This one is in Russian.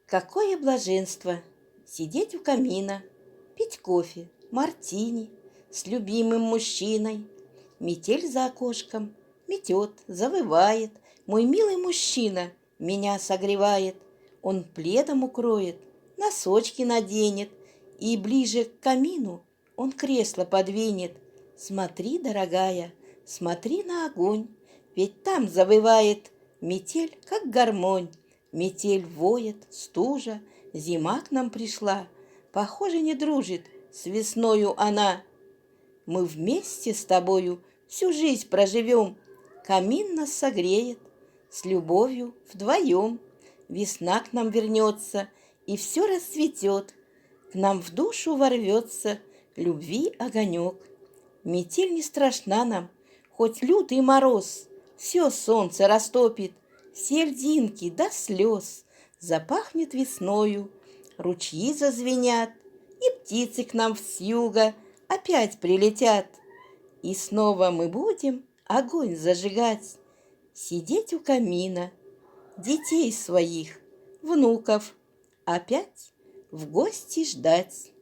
Какое блаженство сидеть у камина, пить кофе, мартини с любимым мужчиной. Метель за окошком метет, завывает. Мой милый мужчина меня согревает. Он пледом укроет, носочки наденет, и ближе к камину он кресло подвинет. Смотри, дорогая, смотри на огонь, ведь там завывает метель, как гармонь. Метель воет, стужа, зима к нам пришла. Похоже, не дружит с весною она. Мы вместе с тобою всю жизнь проживем. Камин нас согреет, с любовью вдвоем. Весна к нам вернется, и все расцветет. К нам в душу ворвется любви огонек. Метель не страшна нам, хоть лютый мороз. Все солнце растопит, все льдинки до слез. Запахнет весною, ручьи зазвенят, и птицы к нам с юга опять прилетят. И снова мы будем огонь зажигать, сидеть у камина, детей своих, внуков опять в гости ждать.